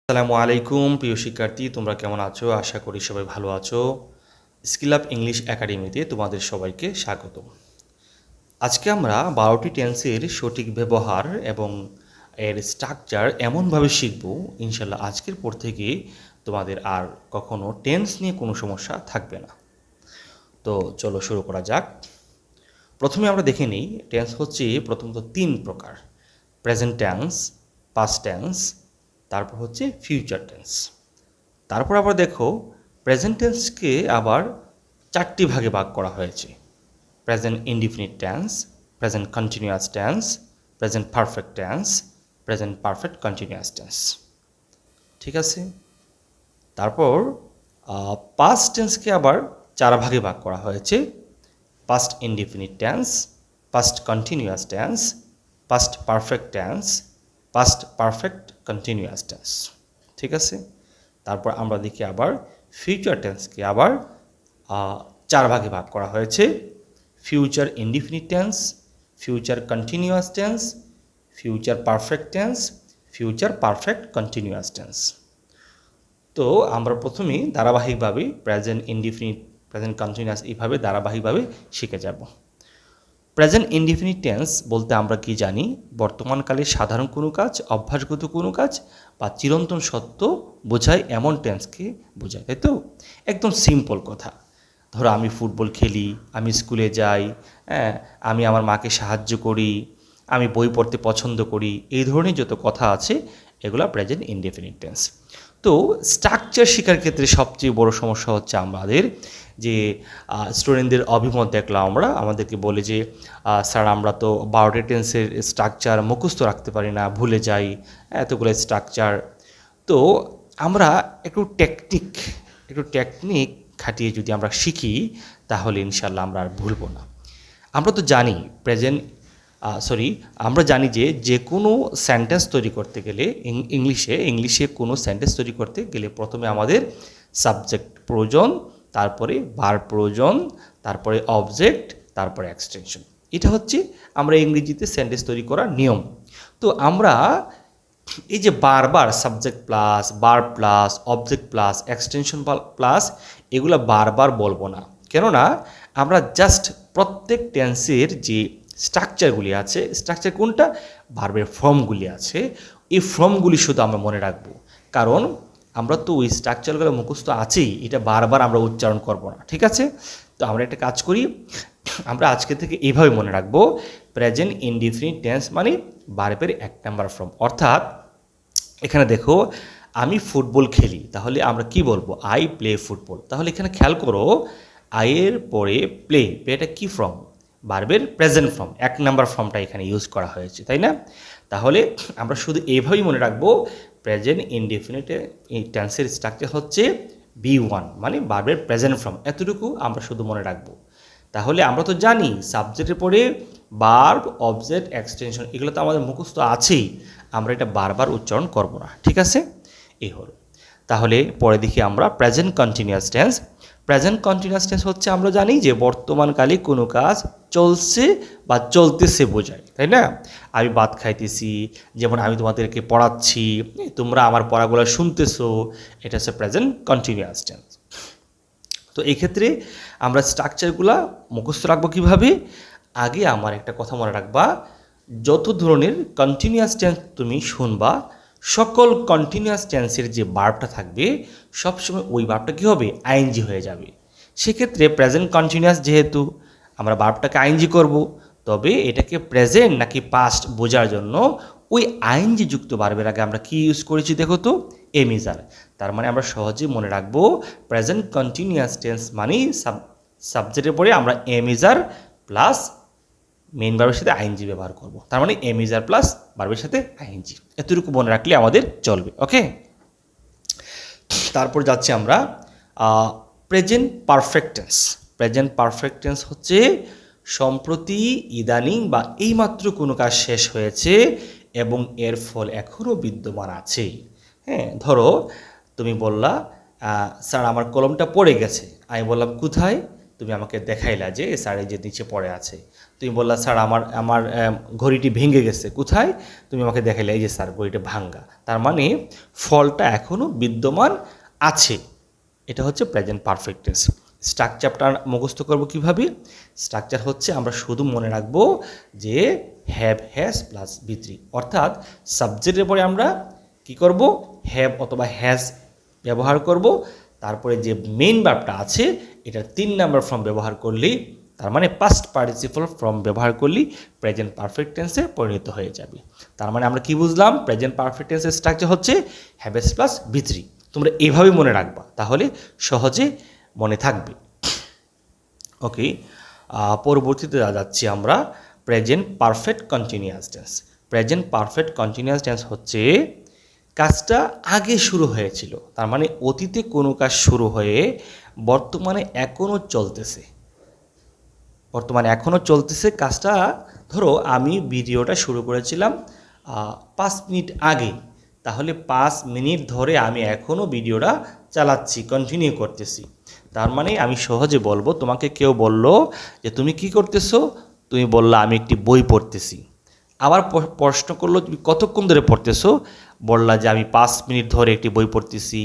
আসসালামু আলাইকুম প্রিয় শিক্ষার্থী, তোমরা কেমন আছো? আশা করি সবাই ভালো আছো। স্কিল আপ ইংলিশ একাডেমিতে তোমাদের সবাইকে স্বাগত। আজকে আমরা 12টি টেন্সের সঠিক ব্যবহার এবং এর স্ট্রাকচার এমনভাবে শিখব, ইনশাল্লাহ আজকের পর থেকে তোমাদের আর কখনো টেন্স নিয়ে কোনো সমস্যা থাকবে না। তো চলো শুরু করা যাক। প্রথমে আমরা দেখে নিই, টেন্স হচ্ছে প্রথমত 3 প্রকার: প্রেজেন্ট টেন্স, পাস্ট টেন্স, তারপর হচ্ছে ফিউচার টেন্স। তারপর আবার দেখো, প্রেজেন্ট টেন্সকে আবার 4টি ভাগে ভাগ করা হয়েছে: present indefinite tense, present continuous tense, present perfect tense, present perfect continuous tense. ঠিক আছে। তারপর পাস্ট টেন্সকে আবার 4 ভাগে ভাগ করা হয়েছে: past indefinite tense, past continuous tense, past perfect tense, past perfect continuous tense. ঠিক আছে। তারপর আমরা দেখি আবার ফিউচার টেন্সকে আবার 4 ভাগে ভাগ করা হয়েছে: future indefinite tense, future continuous tense, future perfect tense, future perfect continuous tense. তো আমরা প্রথমেই ধারাবাহিকভাবে প্রেজেন্ট ইনডিফিনিট, প্রেজেন্ট কন্টিনিউয়াস এইভাবে ধারাবাহিকভাবে শিখে যাব। প্রেজেন্ট ইনডিফিনিট টেন্স বলতে আমরা কি জানি? বর্তমানকালে সাধারণ কোনো কাজ, অভ্যাসগত কোনো কাজ বা চিরন্তন সত্য বোঝায় এমন টেন্সকে বোঝায়, তাই তো? একদম সিম্পল কথা। ধরো আমি ফুটবল খেলি, আমি স্কুলে যাই, হ্যাঁ, আমি আমার মাকে সাহায্য করি, আমি বই পড়তে পছন্দ করি, এই ধরনের যত কথা আছে এগুলো প্রেজেন্ট ইনডিফিনিট টেন্স। তো স্ট্রাকচার শেখার ক্ষেত্রে সবচেয়ে বড় সমস্যা হচ্ছে আমাদের যে স্টুডেন্টদের অভিমত দেখলাম, আমাদেরকে বলে যে স্যার আমরা তো 12টি টেন্সের স্ট্রাকচার মুখস্থ রাখতে পারি না, ভুলে যাই এতগুলো স্ট্রাকচার। তো আমরা একটু টেকনিক খাটিয়ে যদি আমরা শিখি, তাহলে ইনশাল্লাহ আমরা আর ভুলবো না। আমরা তো জানি আমরা জানি যে কোনো সেন্টেন্স তৈরি করতে গেলে ইংলিশে কোনো সেন্টেন্স তৈরি করতে গেলে প্রথমে আমাদের সাবজেক্ট প্রয়োজন, তারপরে ভার্ব প্রয়োজন, তারপরে অবজেক্ট, তারপরে এক্সটেনশন। এটা হচ্ছে আমরা ইংরেজিতে সেন্টেন্স তৈরি করার নিয়ম। তো আমরা এই যে বারবার subject plus, verb plus, object plus, extension plus এগুলো বারবার বলবো না, কেননা আমরা জাস্ট প্রত্যেক টেন্সের যে স্ট্রাকচারগুলি আছে, স্ট্রাকচার কোনটা? ভার্বের ফর্মগুলি আছে, এই ফর্মগুলি শুধু আমরা মনে রাখবো। কারণ আমরা তো ওই স্ট্রাকচারগুলো মুখস্থ আছেই, এটা বারবার আমরা উচ্চারণ করব না। ঠিক আছে। তো আমরা একটা কাজ করি, আমরা আজকে থেকে এইভাবে মনে রাখবো, প্রেজেন্ট ইনডিফিনিট টেন্স মানে ভার্বের 1 নাম্বার ফর্ম। অর্থাৎ এখানে দেখো, আমি ফুটবল খেলি, তাহলে আমরা কি বলবো? I play football. তাহলে এখানে খেয়াল করো, আইয়ের পরে প্লেটা কি ফর্ম? ভার্বের প্রেজেন্ট ফর্ম, 1 নাম্বার ফর্মটা এখানে ইউজ করা হয়েছে, তাই না? তাহলে আমরা শুধু এইভাবেই মনে রাখবো, প্রেজেন্ট ইনডিফিনিট টেন্সের স্ট্রাকচার হচ্ছে B1 মানে ভার্বের প্রেজেন্ট ফর্ম। এতটুকু আমরা শুধু মনে রাখবো। তাহলে আমরা তো জানি সাবজেক্টের পরে ভার্ব, অবজেক্ট, এক্সটেনশন এগুলো তো আমাদের মুখস্থ আছেই, আমরা এটা বারবার উচ্চারণ করব না। ঠিক আছে, এই হলো। তাহলে পরে দেখি আমরা present continuous tense. Present continuous tense হচ্ছে আমরা জানি যে বর্তমানকালে কোনো কাজ চলছে বা চলতেছে বোঝায়, তাই না? আমি ভাত খাইতেছি, যেমন আমি তোমাদেরকে পড়াচ্ছি, তোমরা আমার পড়াগুলো শুনতেছো, এটা হচ্ছে প্রেজেন্ট কন্টিনিউয়াস টেন্স। তো এই ক্ষেত্রে আমরা স্ট্রাকচারগুলো মুখস্থ রাখবো কীভাবে? আগে আমার একটা কথা মনে রাখবা, যত ধরনের কন্টিনিউয়াস টেন্স তুমি শুনবা, সকল কন্টিনিউয়াস টেন্সের যে ভার্বটা থাকবে সবসময় ওই ভার্বটা কী হবে? আইএনজি হয়ে যাবে। সেক্ষেত্রে প্রেজেন্ট কন্টিনিউয়াস যেহেতু আমরা ভার্বটাকে আইএনজি করব, তবে এটাকে প্রেজেন্ট নাকি পাস্ট বোঝার জন্য ওই আইএনজি যুক্ত ভার্বের আগে আমরা কি ইউজ করেছি দেখো তো? এমিজার। তার মানে আমরা সহজেই মনে রাখবো, প্রেজেন্ট কন্টিনিউয়াস টেন্স মানে সাবজেক্টের পরে আমরা এমিজার প্লাস মেইন ভার্বের সাথে আইএনজি ব্যবহার করব। তার মানে এমিজার প্লাস ভার্বের সাথে আইএনজি, এতটুকু মনে রাখলে আমাদের চলবে। ওকে। তারপর যাচ্ছি আমরা present perfect tense. Present perfect tense হচ্ছে সম্প্রতি, ইদানিং বা এইমাত্র কোনো কাজ শেষ হয়েছে এবং এর ফল এখনও বিদ্যমান আছে। হ্যাঁ, ধরো তুমি বললা স্যার আমার কলমটা পড়ে গেছে। আমি বললাম কোথায়? তুমি আমাকে দেখাইলা যে স্যার এই যে নিচে পড়ে আছে, তুমি বললা স্যার আমার আমার ঘড়িটি ভেঙে গেছে, কোথায়? তুমি আমাকে দেখাইলা এই যে স্যার ঘড়িটা ভাঙ্গা, তার মানে ফলটা এখনও বিদ্যমান আছে। এটা হচ্ছে প্রেজেন্ট পারফেক্ট টেন্স। স্ট্রাকচারটা মুখস্থ করবো কীভাবে? স্ট্রাকচার হচ্ছে আমরা শুধু মনে রাখবো যে হ্যাভ হ্যাজ প্লাস বি3, অর্থাৎ সাবজেক্টের পরে আমরা কি করব? হ্যাভ অথবা হ্যাজ ব্যবহার করব, তারপরে যে মেইন ভার্বটা আছে এটার 3 নাম্বার ফর্ম ব্যবহার করলেই, তার মানে পাস্ট পার্টিসিপল ফর্ম ব্যবহার করলেই প্রেজেন্ট পারফেক্ট টেন্সে পরিণত হয়ে যাবে। তার মানে আমরা কি বুঝলাম? প্রেজেন্ট পারফেক্ট টেন্সের স্ট্রাকচার হচ্ছে হ্যাভ হ্যাজ প্লাস বি3। তোমরা এইভাবে মনে রাখবা, তাহলে সহজে মনে থাকবে। ওকে, পরবর্তীতে যাচ্ছি আমরা present perfect continuous tense. Present perfect continuous tense হচ্ছে কাজটা আগে শুরু হয়েছিল, তার মানে অতীতে কোনো কাজ শুরু হয়ে বর্তমানে এখনও চলতেছে। বর্তমানে এখনও চলতেছে কাজটা। ধরো আমি ভিডিওটা শুরু করেছিলাম 5 মিনিট আগে, তাহলে 5 মিনিট ধরে আমি এখনও ভিডিওটা চালাচ্ছি, কন্টিনিউ করতেছি। তার মানে আমি সহজে বলবো, তোমাকে কেউ বলল যে তুমি কি করতেছো, তুমি বললা আমি একটি বই পড়তেছি। আবার প্রশ্ন করলো তুমি কতক্ষণ ধরে পড়তেছো, বললা যে আমি 5 মিনিট ধরে একটি বই পড়তেছি,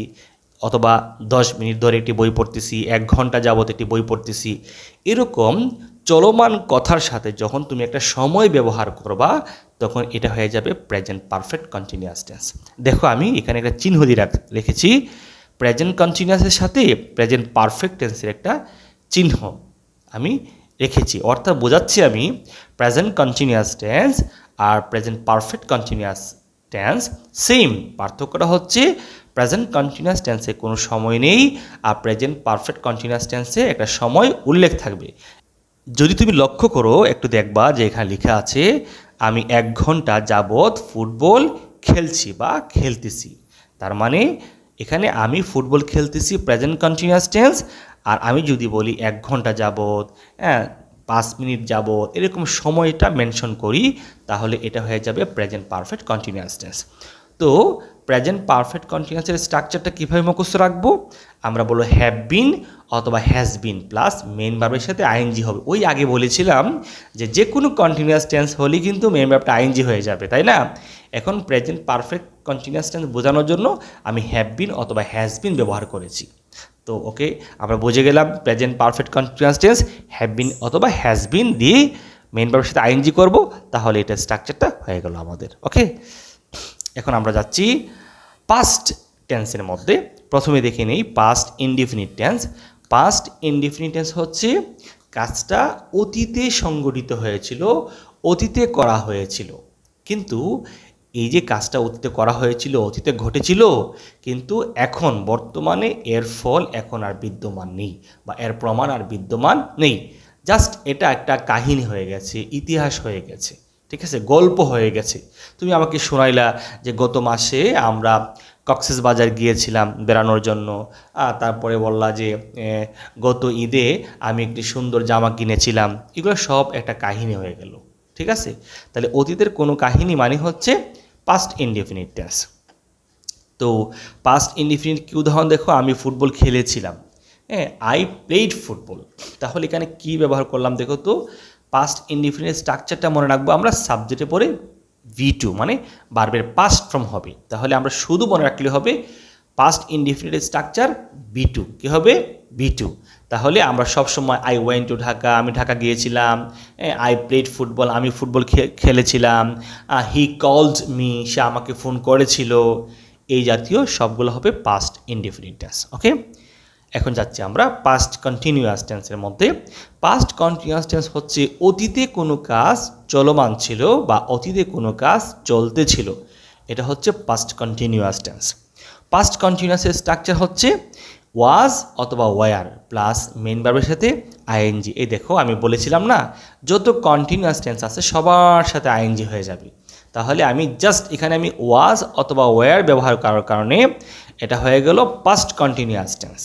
অথবা 10 মিনিট ধরে একটি বই পড়তেছি, 1 ঘন্টা যাবত একটি বই পড়তেছি। এরকম চলমান কথার সাথে যখন তুমি একটা সময় ব্যবহার করবা, তখন এটা হয়ে যাবে প্রেজেন্ট পারফেক্ট কন্টিনিউয়াস টেন্স। দেখো আমি এখানে একটা চিহ্ন দিয়ে রেখেছি, প্রেজেন্ট কন্টিনিউয়াসের সাথে প্রেজেন্ট পারফেক্ট টেন্সের একটা চিহ্ন আমি রেখেছি, অর্থাৎ বোঝাচ্ছি আমি প্রেজেন্ট কন্টিনিউয়াস টেন্স আর present perfect continuous tense same. পার্থক্যটা হচ্ছে প্রেজেন্ট কন্টিনিউয়াস টেন্সে কোনো সময় নেই, আর প্রেজেন্ট পারফেক্ট কন্টিনিউয়াস টেন্সে একটা সময় উল্লেখ থাকবে। যদি তুমি লক্ষ্য করো একটু দেখবা যে এখানে লেখা আছে আমি 1 ঘন্টা যাবৎ ফুটবল খেলছি বা খেলতেছি। তার মানে এখানে আমি ফুটবল খেলতেছি প্রেজেন্ট কন্টিনিউয়াস টেন্স, আর আমি যদি বলি 1 ঘন্টা যাবৎ, 5 মিনিট যাবৎ, এরকম সময়টা মেনশন করি, তাহলে এটা হয়ে যাবে প্রেজেন্ট পারফেক্ট কন্টিনিউয়াস টেন্স। তো প্রেজেন্ট পারফেক্ট কন্টিনিউয়াসের স্ট্রাকচারটা কীভাবে মুখস্থ রাখবো? আমরা বলবো হ্যাভ বিন অথবা হ্যাজ বিন প্লাস মেইন ভার্বের সাথে আইএনজি হবে। ওই আগে বলেছিলাম যে কোনো কন্টিনিউয়াস টেন্স হলেই কিন্তু মেইন ভার্বটা আইএনজি হয়ে যাবে, তাই না? এখন প্রেজেন্ট পারফেক্ট কন্টিনিউয়াস টেন্স বোঝানোর জন্য আমি হ্যাভ বিন অথবা হ্যাজ বিন ব্যবহার করেছি। তো ওকে, আমরা বুঝে গেলাম present perfect continuous tense have been অথবা হ্যাজ বিন দিয়ে মেইন ভার্বের সাথে আইএনজি করব, তাহলে এটা স্ট্রাকচারটা হয়ে গেল আমাদের। ওকে, এখন আমরা যাচ্ছি পাস্ট টেন্সের মধ্যে। প্রথমে দেখে নেই past indefinite tense. Past indefinite tense হচ্ছে কাজটা অতীতে সংঘটিত হয়েছিল, অতীতে করা হয়েছিল, কিন্তু এই যে কাজটা অতীতে করা হয়েছিল, অতীতে ঘটেছিল, কিন্তু এখন বর্তমানে এর ফল এখন আর বিদ্যমান নেই বা এর প্রমাণ আর বিদ্যমান নেই। জাস্ট এটা একটা কাহিনী হয়ে গেছে, ইতিহাস হয়ে গেছে, ঠিক আছে, গল্প হয়ে গেছে। তুমি আমাকে শোনাইলা যে গত মাসে আমরা কক্সবাজার গিয়েছিলাম বেড়ানোর জন্য, তারপরে বললা যে গত ঈদে আমি একটি সুন্দর জামা কিনেছিলাম। এগুলো সব একটা কাহিনী হয়ে গেল, ঠিক আছে? তাহলে অতীতের কোনো কাহিনী মানে হচ্ছে পাস্ট ইনডিফিনিট টেন্স। তো পাস্ট ইনডিফিনিট কি উদাহরণ দেখো, আমি ফুটবল খেলেছিলাম, আই প্লেড ফুটবল। তাহলে এখানে কি ব্যবহার করলাম দেখো তো, পাস্ট ইনডিফিনিট স্ট্রাকচারটা মনে রাখবো আমরা সাবজেক্টে পরে V2 মানে ভার্বের পাস্ট ফর্ম হবে। তাহলে আমরা শুধু মনে রাখলে হবে পাস্ট ইনডিফিনিট স্ট্রাকচার B2, কি হবে? B2। তাহলে আমরা সবসময় আই ওয়েন্ট টু ঢাকা, আমি ঢাকা গিয়েছিলাম, আই প্লেড ফুটবল, আমি ফুটবল খেলেছিলাম, হি কলড মি, সে আমাকে ফোন করেছিল, এই জাতীয় সবগুলো হবে পাস্ট ইনডিফিনিট টেন্স। ওকে, এখন যাচ্ছি আমরা পাস্ট কন্টিনিউয়াস টেন্সের মধ্যে। পাস্ট কন্টিনিউয়াস টেন্স হচ্ছে অতীতে কোনো কাজ চলমান ছিল বা অতীতে কোনো কাজ চলতেছিল, এটা হচ্ছে পাস্ট কন্টিনিউয়াস টেন্স। পাস্ট কন্টিনিউয়াসের স্ট্রাকচার হচ্ছে ওয়াজ অথবা ওয়ার প্লাস মেইন ভার্বের সাথে আইএনজি। এই দেখো আমি বলেছিলাম না, যত কন্টিনিউয়াস টেন্স আছে সবার সাথে আইএনজি হয়ে যাবে। তাহলে আমি জাস্ট এখানে আমি ওয়াজ অথবা ওয়ার ব্যবহার করার কারণে এটা হয়ে গেল পাস্ট কন্টিনিউয়াস টেন্স।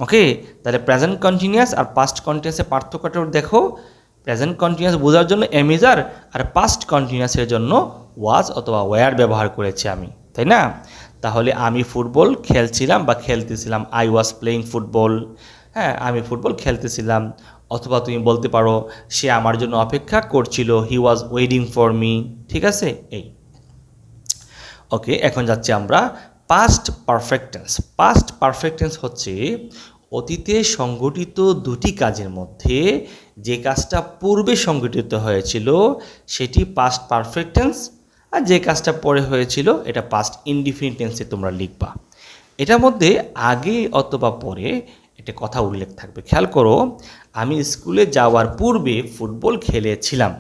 ওকে, তাহলে প্রেজেন্ট কন্টিনিউয়াস আর পাস্ট কন্টিনিউয়াসের পার্থক্যটা দেখো। প্রেজেন্ট কন্টিনিউয়াস বোঝার জন্য এমিজার, আর পাস্ট কন্টিনিউয়াসের জন্য ওয়াজ অথবা ওয়ার ব্যবহার করেছি আমি, তাই না? তাহলে আমি ফুটবল খেলছিলাম বা খেলতেছিলাম, আই ওয়াজ প্লেইং ফুটবল। হ্যাঁ, আমি ফুটবল খেলতেছিলাম। অথবা তুমি বলতে পারো সে আমার জন্য অপেক্ষা করছিল, হি ওয়াজ ওয়েটিং ফর মি। ঠিক আছে, এই ওকে। এখন যাচ্ছি আমরা past perfect tense. Past perfect tense হচ্ছে অতীতে সংঘটিত দুটি কাজের মধ্যে যে কাজটা পূর্বে সংঘটিত হয়েছিল সেটি পাস্ট পারফেক্ট টেন্স, আর যে কাজটা পরে হয়েছিল এটা পাস্ট ইনডিফিনিট টেন্সে তোমরা লিখবা। এটার মধ্যে আগে অথবা পরে একটা কথা উল্লেখ থাকবে। খেয়াল করো, আমি স্কুলে যাওয়ার পূর্বে ফুটবল খেলেছিলাম।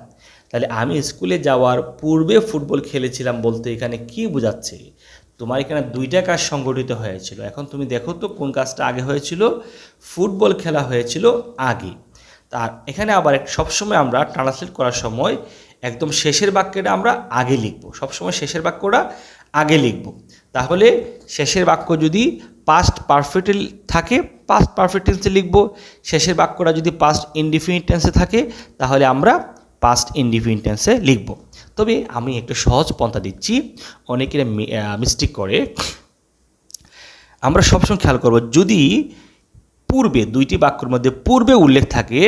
তাহলে আমি স্কুলে যাওয়ার পূর্বে ফুটবল খেলেছিলাম বলতে এখানে কি বোঝাচ্ছে? তোমার এখানে দুইটা কাজ সংগঠিত হয়েছিল। এখন তুমি দেখো তো কোন কাজটা আগে হয়েছিল? ফুটবল খেলা হয়েছিল আগে। তার এখানে আবার সবসময় আমরা ট্রান্সলেট করার সময় একদম শেষের বাক্যটা আমরা আগে লিখব। সবসময় শেষের বাক্যটা আগে লিখব। তাহলে শেষের বাক্য যদি পাস্ট পারফেক্ট থাকে পাস্ট পারফেক্ট টেন্সে লিখব। শেষের বাক্যটা যদি পাস্ট ইনডিফিনিট টেন্সে থাকে তাহলে আমরা পাস্ট ইনডিফিনিট টেন্সে লিখব। তবে আমি একটু সহজ পন্থা দিচ্ছি, অনেকের মিস্টেক করে। আমরা সবসময় খেয়াল করব, যদি পূর্বে দুইটি বাক্যের মধ্যে পূর্বে উল্লেখ থাকে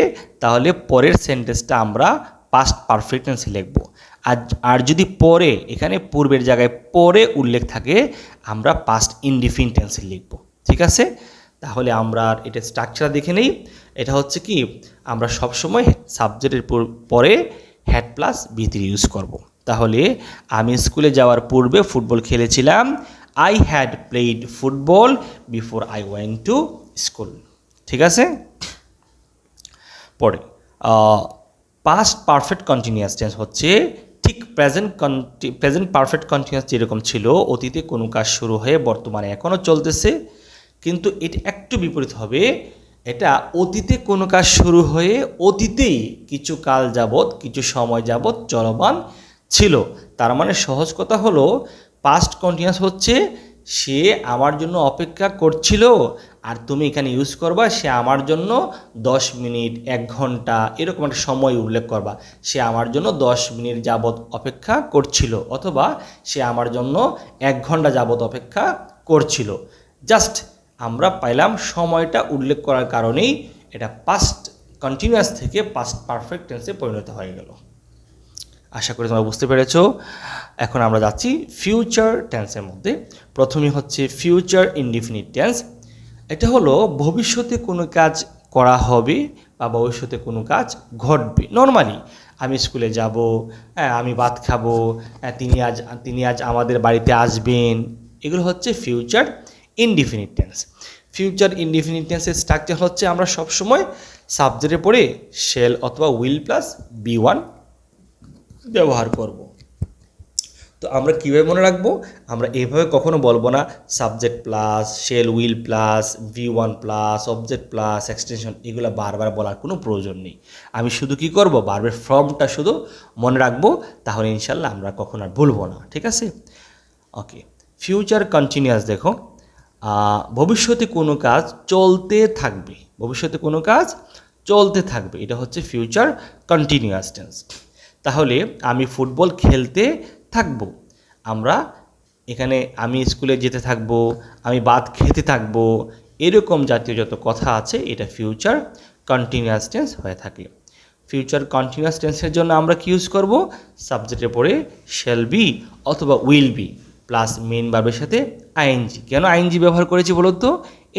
তাহলে পরের সেন্টেন্সটা আমরা পাস্ট পারফেক্ট টেন্সে লিখব। আর যদি পরে, এখানে পূর্বের জায়গায় পরে উল্লেখ থাকে, আমরা পাস্ট ইনডিফিনিট টেন্সে লিখব। ঠিক আছে, তাহলে আমরা এটা স্ট্রাকচার দেখে নেই। এটা হচ্ছে কি, আমরা সবসময় সাবজেক্টের পরে হ্যাড প্লাস বি3 ইউজ করব। তাহলে আমি স্কুলে যাওয়ার পূর্বে ফুটবল খেলেছিলাম। I had played football before I went to school. ঠিক আছে, পরে পাস্ট পারফেক্ট কন্টিনিউয়াস টেন্স হচ্ছে ঠিক প্রেজেন্ট পারফেক্ট কন্টিনিউয়াস যেরকম ছিল, অতীতে কোনো কাজ শুরু হয়ে বর্তমানে এখনও চলতেছে, কিন্তু এটা একটু বিপরীত হবে। এটা অতীতে কোনো কাজ শুরু হয়ে অতীতেই কিছু কাল যাবৎ, কিছু সময় যাবৎ চলমান ছিল। তার মানে সহজ কথা হলো, পাস্ট কন্টিনিউয়াস হচ্ছে সে আমার জন্য অপেক্ষা করছিল, আর তুমি এখানে ইউজ করবা সে আমার জন্য 10 মিনিট 1 ঘন্টা এরকম একটা সময় উল্লেখ করবা। সে আমার জন্য 10 মিনিট যাবৎ অপেক্ষা করছিল, অথবা সে আমার জন্য 1 ঘন্টা যাবৎ অপেক্ষা করছিল। জাস্ট আমরা পাইলাম সময়টা উল্লেখ করার কারণেই এটা পাস্ট কন্টিনিউয়াস থেকে পাস্ট পারফেক্ট টেন্সে পরিণত হয়ে গেল। আশা করি তোমরা বুঝতে পেরেছো। এখন আমরা যাচ্ছি ফিউচার টেন্সের মধ্যে। প্রথমে হচ্ছে ফিউচার ইনডিফিনিট টেন্স। এটা হলো ভবিষ্যতে কোনো কাজ করা হবে বা ভবিষ্যতে কোনো কাজ ঘটবে। নর্মালি আমি স্কুলে যাব, আমি ভাত খাবো, তিনি আজ আমাদের বাড়িতে আসবেন, এগুলো হচ্ছে future indefinite tense. Future indefinite টেন্সের স্ট্রাকচার হচ্ছে আমরা সবসময় সাবজেক্টে পড়ে শেল অথবা উইল প্লাস বি1 ব্যবহার করব। তো আমরা কীভাবে মনে রাখবো? আমরা এইভাবে কখনো বলবো না subject plus shell will plus B one plus object plus extension, এগুলো বারবার বলার কোনো প্রয়োজন নেই। আমি শুধু কি করব, বারবার ফর্মটা শুধু মনে রাখবো, তাহলে ইনশাল্লাহ আমরা কখনো আর ভুলবো না। ঠিক আছে, ওকে। ফিউচার কন্টিনিউয়াস দেখো, ভবিষ্যতে কোনো কাজ চলতে থাকবে, ভবিষ্যতে কোনো কাজ চলতে থাকবে, এটা হচ্ছে ফিউচার কন্টিনিউয়াস টেন্স। তাহলে আমি ফুটবল খেলতে থাকবো, আমরা এখানে আমি স্কুলে যেতে থাকবো, আমি ভাত খেতে থাকবো, এরকম জাতীয় যত কথা আছে এটা ফিউচার কন্টিনিউয়াস টেন্স হয়ে থাকে। ফিউচার কন্টিনিউয়াস টেন্সের জন্য আমরা কি ইউজ করব? সাবজেক্টের পরে শ্যাল বি অথবা উইল বি প্লাস মেইন ভার্বের সাথে আইএনজি। কেন আইএনজি ব্যবহার করেছি বলো তো?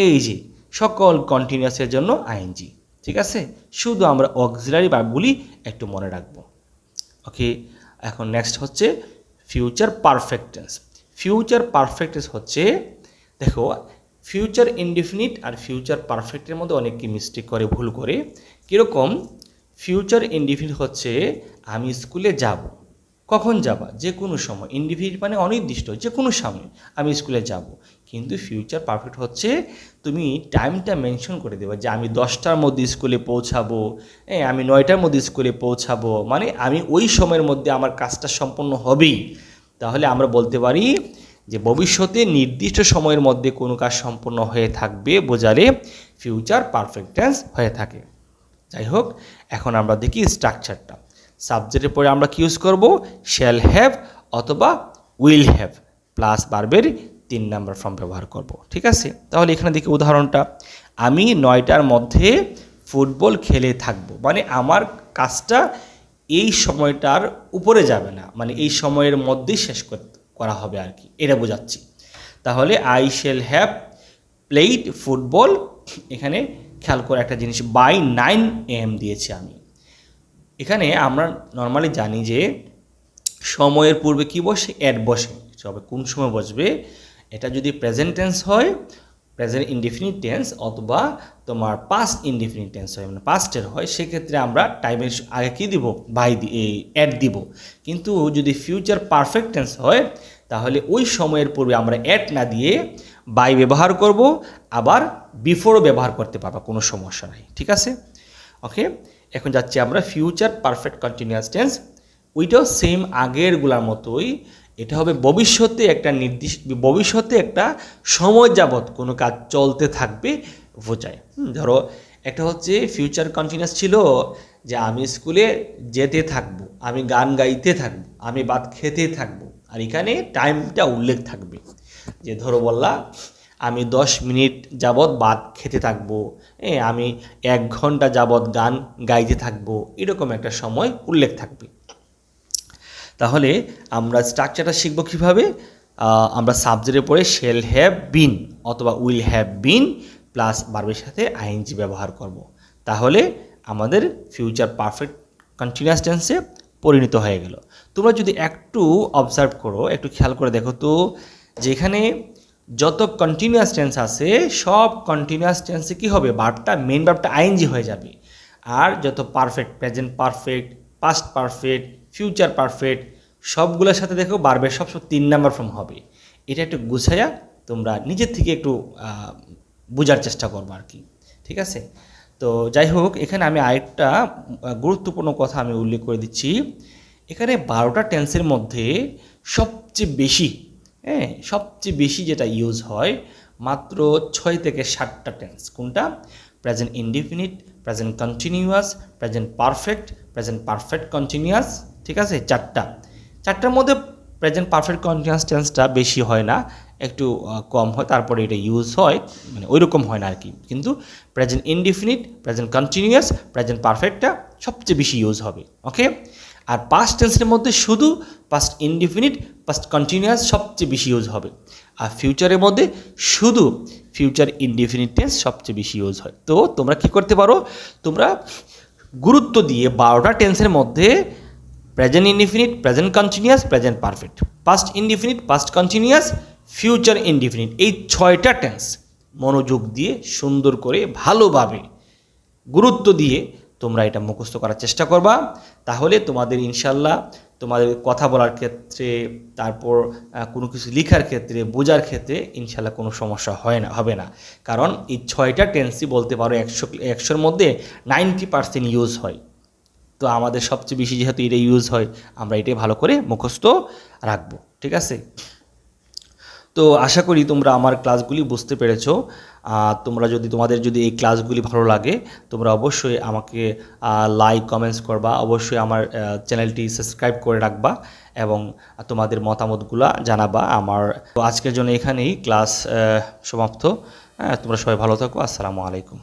এই যে সকল কন্টিনিউয়াসের জন্য আইএনজি। ঠিক আছে, শুধু আমরা অক্সিলারি ভার্বগুলি একটু মনে রাখবো। ওকে, এখন নেক্সট হচ্ছে future perfect tense. Future perfect tense হচ্ছে, দেখো ফিউচার ইনডিফিনিট আর ফিউচার পারফেক্টের মধ্যে অনেকে মিস্টেক করে, ভুল করে। কীরকম? ফিউচার ইনডিফিনিট হচ্ছে আমি স্কুলে যাব, কখন যাবা? যে কোনো সময়। ইনডিফিনিট মানে অনির্দিষ্ট, যে কোনো সময় আমি স্কুলে যাব। কিন্তু ফিউচার পারফেক্ট হচ্ছে তুমি টাইমটা মেনশন করে দেবে, যে আমি 10টার মধ্যে স্কুলে পৌঁছাবো, আমি 9টার মধ্যে স্কুলে পৌঁছাবো, মানে আমি ওই সময়ের মধ্যে আমার কাজটা সম্পন্ন হবেই। তাহলে আমরা বলতে পারি যে ভবিষ্যতে নির্দিষ্ট সময়ের মধ্যে কোনো কাজ সম্পন্ন হয়ে থাকবে বোঝালে ফিউচার পারফেক্ট টেন্স হয়ে থাকে। যাই হোক, এখন আমরা দেখি স্ট্রাকচারটা। সাবজেক্টের পরে আমরা কি ইউজ করব? শ্যাল হ্যাভ অথবা উইল হ্যাভ প্লাস ভার্বের 3 নাম্বার ফর্ম ব্যবহার করব। ঠিক আছে, তাহলে এখানে দেখি উদাহরণটা, আমি 9টার মধ্যে ফুটবল খেলে থাকবো, মানে আমার কাজটা এই সময়টার উপরে যাবে না, মানে এই সময়ের মধ্যেই শেষ করা হবে আর কি, এটা বোঝাচ্ছি। তাহলে I shall have played football, এখানে খেয়াল করে একটা জিনিস, বাই 9 AM দিয়েছি আমি। এখানে আমরা নর্মালি জানি যে সময়ের পূর্বে কি বসে, অ্যাট বসে, তবে কোন সময় বসবে, এটা যদি প্রেজেন্ট টেন্স হয়, প্রেজেন্ট ইনডিফিনিট টেন্স, অথবা তোমার পাস্ট ইনডিফিনিট টেন্স হয়, মানে পাস্টের হয়, সেক্ষেত্রে আমরা টাইমের আগে কী দিব, বাই অ্যাট দিব। কিন্তু যদি ফিউচার পারফেক্ট টেন্স হয়, তাহলে ওই সময়ের পূর্বে আমরা অ্যাট না দিয়ে বাই ব্যবহার করব, আবার বিফোরও ব্যবহার করতে পারবা, কোনো সমস্যা নাই। ঠিক আছে, ওকে। এখন যাচ্ছি আমরা ফিউচার পারফেক্ট কন্টিনিউয়াস টেন্স, ওইটাও সেম আগেরগুলোর মতোই, এটা হবে ভবিষ্যতে একটা ভবিষ্যতে একটা সময় যাবৎ কোনো কাজ চলতে থাকবে বোঝায়। ধরো একটা হচ্ছে ফিউচার কন্টিনিউয়াস ছিল যে আমি স্কুলে যেতে থাকবো, আমি গান গাইতে থাকবো, আমি ভাত খেতে থাকবো, আর এখানে টাইমটা উল্লেখ থাকবে, যে ধরো বললা আমি 10 মিনিট যাবৎ ভাত খেতে থাকবো, আমি 1 ঘন্টা যাবৎ গান গাইতে থাকবো, এরকম একটা সময় উল্লেখ থাকবে। তাহলে আমরা স্ট্রাকচারটা শিখবো কীভাবে, আমরা সাবজেক্টের পরে শেল হ্যাভ বিন অথবা উইল হ্যাভ বিন প্লাস ভার্বের সাথে আইএনজি ব্যবহার করব। তাহলে আমাদের ফিউচার পারফেক্ট কন্টিনিউয়াস টেন্সে পরিণত হয়ে গেল। তোমরা যদি একটু অবজার্ভ করো, একটু খেয়াল করে দেখো তো, যেখানে যত কন্টিনিউয়াস টেন্স আছে সব কন্টিনিউয়াস টেন্সে কী হবে, ভার্বটা মেইন ভার্বটা আইএনজি হয়ে যাবে। আর যত perfect, present perfect, past perfect, future perfect, সবগুলোর সাথে দেখো ভার্বের সব 3 নাম্বার ফর্ম হবে। এটা একটু গুছাইয়া তোমরা নিজের থেকে একটু বোঝার চেষ্টা করবো আর কি। ঠিক আছে, তো যাই হোক, এখানে আমি আরেকটা গুরুত্বপূর্ণ কথা আমি উল্লেখ করে দিচ্ছি। এখানে 12টা টেন্সের মধ্যে সবচেয়ে বেশি যেটা ইউজ হয় মাত্র 6 থেকে 7টা টেন্স। কোনটা? Present indefinite, present continuous, present perfect continuous. ঠিক আছে, 4টার মধ্যে প্রেজেন্ট পারফেক্ট কন্টিনিউয়াস টেন্সটা বেশি হয় না, একটু কম হয়, তারপরে এটা ইউজ হয়, মানে ওই রকম হয় না আর কি। কিন্তু present indefinite, present continuous, present পারফেক্টটা সবচেয়ে বেশি ইউজ হবে। ওকে, আর পাস্ট টেন্সের মধ্যে শুধু পাস্ট ইনডিফিনিট, পাস্ট কন্টিনিউয়াস সবচেয়ে বেশি ইউজ হবে, আর ফিউচারের মধ্যে শুধু ফিউচার ইনডিফিনিট টেন্স সবচেয়ে বেশি ইউজ হয়। তো তোমরা কী করতে পারো, তোমরা গুরুত্ব দিয়ে 12টা টেন্সের মধ্যে present indefinite, present continuous, present perfect, past indefinite, past continuous, future indefinite, এই 6টা টেন্স মনোযোগ দিয়ে সুন্দর করে ভালোভাবে গুরুত্ব দিয়ে তোমরা এটা মুখস্থ করার চেষ্টা করবা। তাহলে তোমাদের ইনশাল্লাহ তোমাদের কথা বলার ক্ষেত্রে, তারপর কোনো কিছু লেখার ক্ষেত্রে, বোঝার ক্ষেত্রে ইনশাল্লাহ কোনো সমস্যা হবে না। কারণ এই 6টা টেন্সই বলতে পারো 100-100-র মধ্যে 90% ইউজ হয়। তো আমাদের সবচেয়ে বেশি যেহেতু এটা ইউজ হয়, আমরা এটাই ভালো করে মুখস্থ রাখবো। ঠিক আছে, তো আশা করি তোমরা আমার ক্লাসগুলি বুঝতে পেরেছো। তোমাদের যদি এই ক্লাসগুলি ভালো লাগে, তোমরা অবশ্যই আমাকে লাইক, কমেন্টস করবা, অবশ্যই আমার চ্যানেলটি সাবস্ক্রাইব করে রাখবা এবং তোমাদের মতামতগুলো জানাবা। তো আজকের জন্য এখানেই ক্লাস সমাপ্ত। তোমরা সবাই ভালো থাকো। আসসালামু আলাইকুম।